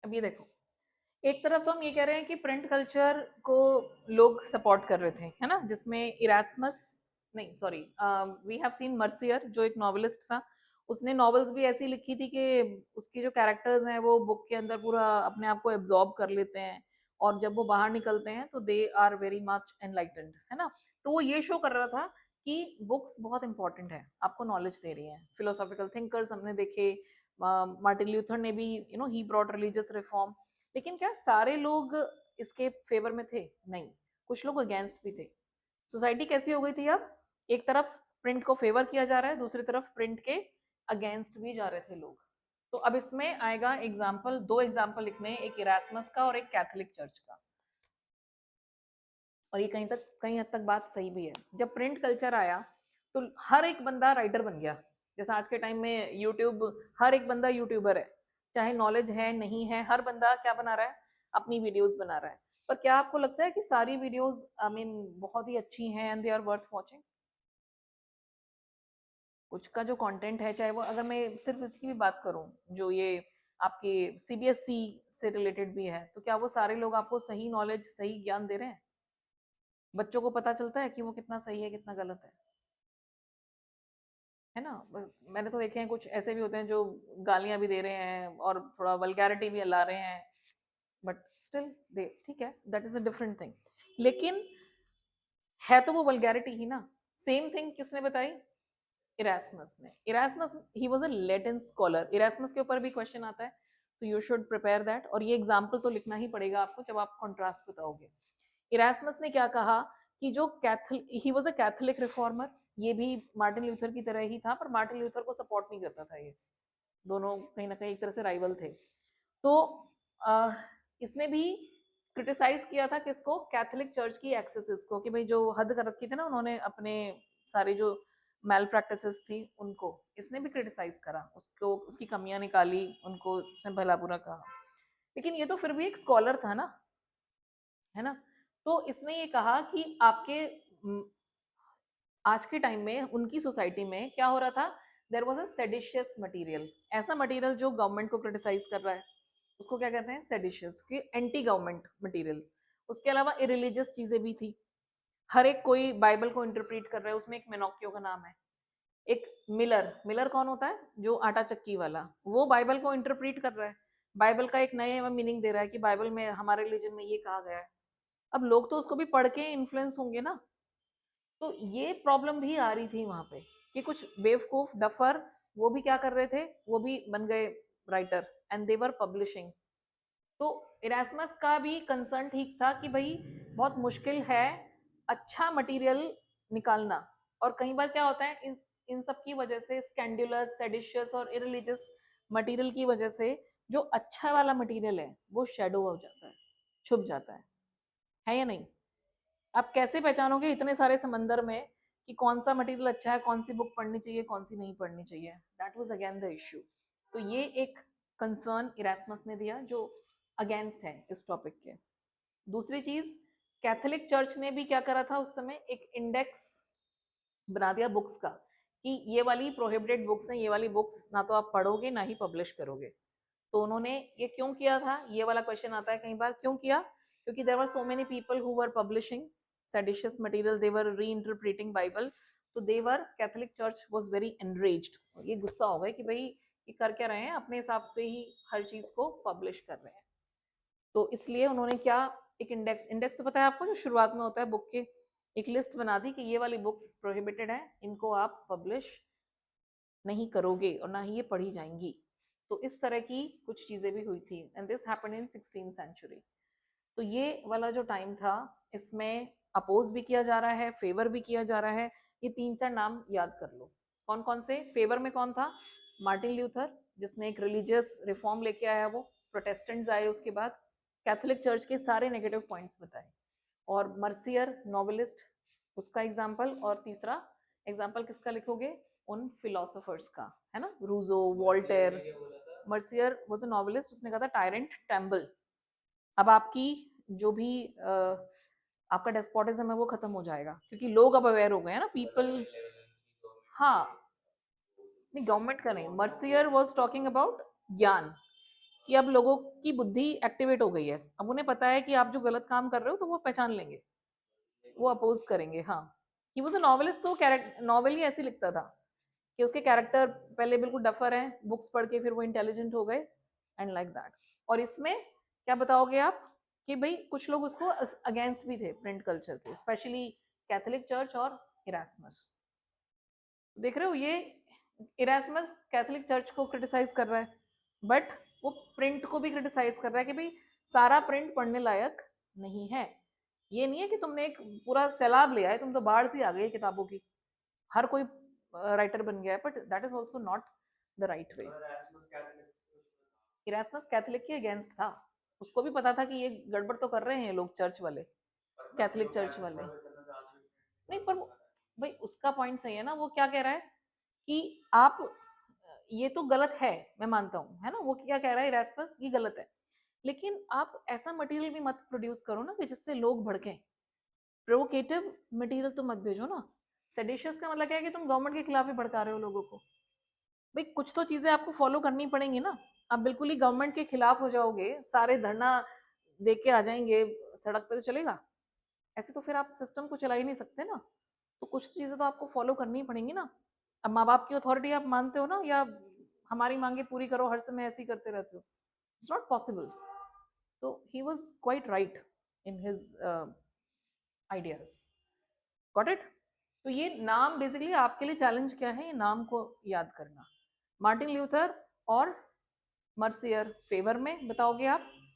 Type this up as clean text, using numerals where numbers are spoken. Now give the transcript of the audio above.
अब ये देखो, एक तरफ तो हम ये कह रहे हैं कि प्रिंट कल्चर को लोग सपोर्ट कर रहे थे, है ना, जिसमें इरास्मस, नहीं sorry, we have seen Mercier जो एक नॉवेलिस्ट था, उसने नॉवेल्स भी ऐसी लिखी थी कि उसकी जो कैरेक्टर्स हैं वो बुक के अंदर पूरा अपने आप को एब्जॉर्ब कर लेते हैं, और जब वो बाहर निकलते हैं तो they are very much enlightened, है ना। तो वो ये शो कर रहा था कि बुक्स बहुत इंपॉर्टेंट है, आपको नॉलेज दे रही हैं। फिलोसॉफिकल थिंकर्स हमने देखे, मार्टिन ल्यूथर ने भी, ही ब्रॉट रिलीजियस रिफॉर्म। लेकिन क्या सारे लोग इसके फेवर में थे? नहीं, कुछ लोग अगेंस्ट भी थे। सोसाइटी कैसी हो गई थी अब? एक तरफ प्रिंट को फेवर किया जा रहा है, दूसरी तरफ प्रिंट के अगेंस्ट भी जा रहे थे लोग। तो अब इसमें आएगा एग्जाम्पल, दो एग्जाम्पल लिखने, एक इरास्मस का और एक कैथोलिक चर्च का। और ये कहीं हद तक बात सही भी है। जब प्रिंट कल्चर आया तो हर एक बंदा राइटर बन गया। जैसे आज के टाइम में यूट्यूब, हर एक बंदा यूट्यूबर है, चाहे नॉलेज है नहीं है, हर बंदा क्या बना रहा है, अपनी वीडियोस बना रहा है। पर क्या आपको लगता है कि सारी वीडियोस आई मीन बहुत ही अच्छी हैं and they are worth watching? कुछ का जो कंटेंट है, चाहे वो, अगर मैं सिर्फ इसकी भी बात करूं, जो ये आपके सीबीएसई से रिलेटेड भी है, तो क्या वो सारे लोग आपको सही नॉलेज, सही ज्ञान दे रहे हैं? बच्चों को पता चलता है कि वो कितना सही है कितना गलत है ना। मैंने तो देखे हैं कुछ ऐसे भी होते हैं जो गालियां भी दे रहे हैं और थोड़ा वल्गैरिटी भी ला रहे हैं, बट स्टिल दे, ठीक है, that is a different thing. लेकिन है तो वो वल्गैरिटी ही ना। सेम थिंग किसने बताई? इरास्मस ने। Erasmus, he was a Latin scholar. Erasmus के ऊपर भी क्वेश्चन आता है, तो यू शुड प्रिपेयर दैट, और ये एग्जाम्पल तो लिखना ही पड़ेगा आपको जब आप कॉन्ट्रास्ट बताओगे। इरास्मस ने क्या कहा कि जो Kaithal he was a Catholic reformer, ये भी मार्टिन ल्यूथर की तरह ही था, पर मार्टिन ल्यूथर को सपोर्ट नहीं करता था ये, दोनों कहीं ना कहीं एक तरह से राइवल थे। तो इसने भी क्रिटिसाइज किया था किसको? कैथोलिक चर्च की एक्सेसेस को, कि भाई जो हद कर रखी थी ना उन्होंने, अपने सारी जो मेल प्रैक्टिसेस थी उनको इसने भी क्रिटिसाइज करा, उसको, उसकी कमियां निकाली, उनको इसने भला बुरा कहा। लेकिन ये तो फिर भी एक स्कॉलर था ना, है ना। तो इसने ये कहा कि आपके आज के टाइम में उनकी सोसाइटी में क्या हो रहा था, there was a seditious material, ऐसा मटीरियल जो गवर्नमेंट को क्रिटिसाइज कर रहा है, उसको क्या कहते हैं? सेडिशियस, की एंटी गवर्नमेंट मटीरियल। उसके अलावा इरिलीजियस चीजें भी थी, हर एक कोई बाइबल को इंटरप्रीट कर रहा है, उसमें एक मेनोकियो का नाम है, एक मिलर, मिलर कौन होता है? जो आटा चक्की वाला, वो बाइबल को इंटरप्रीट कर रहा है, बाइबल का एक नए मीनिंग दे रहा है कि बाइबल में, हमारे रिलीजन में ये कहा गया है। अब लोग तो उसको भी पढ़ के इन्फ्लुएंस होंगे ना। तो ये प्रॉब्लम भी आ रही थी वहां पे, कि कुछ बेवकूफ डफर, वो भी क्या कर रहे थे, वो भी बन गए writer, and they were publishing. तो इरास्मस का भी कंसर्न ठीक था कि भाई बहुत मुश्किल है अच्छा मटेरियल निकालना। और कई बार क्या होता है, इन सब की वजह से, स्कैंडुलस, सेडिशियस और इरिलीजियस मटेरियल की वजह से, जो अच्छा वाला मटेरियल है वो शेडो हो जाता है, छुप जाता है या नहीं? आप कैसे पहचानोगे इतने सारे समंदर में कि कौन सा मटेरियल अच्छा है, कौन सी बुक पढ़नी चाहिए, कौन सी नहीं पढ़नी चाहिए? That was again the issue. तो ये एक कंसर्न इरास्मस ने दिया जो अगेंस्ट है इस टॉपिक के। दूसरी चीज, कैथोलिक चर्च ने भी क्या करा था उस समय, एक इंडेक्स बना दिया बुक्स का, कि ये वाली प्रोहिबिटेड बुक्स हैं, ये वाली बुक्स ना तो आप पढ़ोगे ना ही पब्लिश करोगे। तो उन्होंने ये क्यों किया था, ये वाला क्वेश्चन आता है कई बार, क्यों किया? क्योंकि there were so many people who were publishing seditious material, they were reinterpreting Bible. तो they were, Catholic church was very enraged, ये गुस्सा हो गए कि भाई ये कर क्या रहे हैं, अपने हिसाब से ही हर चीज को पब्लिश कर रहे हैं। तो इसलिए उन्होंने क्या, एक इंडेक्स, इंडेक्स तो पता है आपको, जो शुरुआत में होता है बुक के, एक लिस्ट बना दी कि ये वाली बुक्स प्रोहिबिटेड है, इनको आप पब्लिश नहीं करोगे और ना ही ये पढ़ी जाएंगी। तो इस तरह की कुछ चीजें भी हुई थी, and this happened in 16th century. तो ये वाला जो टाइम था, इसमें अपोज भी किया जा रहा है, फेवर भी किया जा रहा है। ये तीन चार नाम याद कर लो, कौन कौन से। फेवर में कौन था? मार्टिन ल्यूथर, जिसने एक रिलीजियस रिफॉर्म लेके आया वो। प्रोटेस्टेंट्स आए उसके बाद, कैथोलिक चर्च के सारे नेगेटिव पॉइंट्स बताए। और मर्सियर नॉवेलिस्ट, उसका एग्जाम्पल। और तीसरा एग्जाम्पल किसका लिखोगे? उन फिलोसोफर्स का, है ना, Rousseau, Voltaire. Mercier was a novelist, उसने कहा था टायरेंट ट्रेम्बल। अब आपकी जो भी आपका डेस्पोटिज्म है वो खत्म हो जाएगा, क्योंकि लोग अब अवेयर हो गए हैं ना, पीपल। हाँ, नहीं गवर्नमेंट का नहीं, मर्सियर वॉज टॉकिंग अबाउट ज्ञान, कि अब लोगों की बुद्धि एक्टिवेट हो गई है, अब उन्हें पता है कि आप जो गलत काम कर रहे हो तो वो पहचान लेंगे, वो अपोज करेंगे। हाँ, ही वॉज अ नॉवेलिस्ट, तो नॉवेल ही ऐसे लिखता था कि उसके कैरेक्टर पहले बिल्कुल डफर हैं, बुक्स पढ़ के फिर वो इंटेलिजेंट हो गए एंड लाइक दैट। और इसमें क्या बताओगे आप कि भाई कुछ लोग उसको अगेंस्ट भी थे प्रिंट कल्चर के, स्पेशली कैथोलिक चर्च और इरास्मस। देख रहे हो, ये इरास्मस कैथोलिक चर्च को क्रिटिसाइज कर रहा है, बट वो प्रिंट को भी क्रिटिसाइज कर रहा है कि भाई सारा प्रिंट पढ़ने लायक नहीं है। ये नहीं है कि तुमने एक पूरा सैलाब लिया है, तुम तो बाढ़ से आ गए किताबों की, हर कोई राइटर बन गया है, but that is also not the right way. Erasmus Catholic के अगेंस्ट था, उसको भी पता था कि ये गड़बड़ तो कर रहे हैं ये लोग चर्च वाले, कैथोलिक चर्च वाले। नहीं पर भाई उसका पॉइंट सही है ना, वो क्या कह रहा है कि आप ये तो गलत है, मैं मानता हूँ, है ना, वो क्या कह रहा है इरास्मस, ये गलत है, लेकिन आप ऐसा मटेरियल भी मत प्रोड्यूस करो ना कि जिससे लोग भड़कें। प्रोवोकेटिव मटेरियल तो मत भेजो ना। सेडिशियस का मतलब क्या है कि तुम गवर्नमेंट के खिलाफ ही भड़का रहे हो लोगों को। भाई कुछ तो चीजें आपको फॉलो करनी पड़ेंगी ना। आप बिल्कुल ही गवर्नमेंट के खिलाफ हो जाओगे, सारे धरना देख के आ जाएंगे सड़क पे, तो चलेगा? ऐसे तो फिर आप सिस्टम को चला ही नहीं सकते ना। तो कुछ चीजें तो आपको फॉलो करनी पड़ेंगी ना। अब माँ बाप की अथॉरिटी आप मानते हो ना, या हमारी मांगे पूरी करो हर समय ऐसे ही करते रहते हो, इट्स नॉट पॉसिबल। तो he was quite right in his ideas. Got it? तो ये नाम बेसिकली आपके लिए चैलेंज क्या है, ये नाम को याद करना। मार्टिन ल्यूथर और मर्सियर फेवर में बताओगे आप?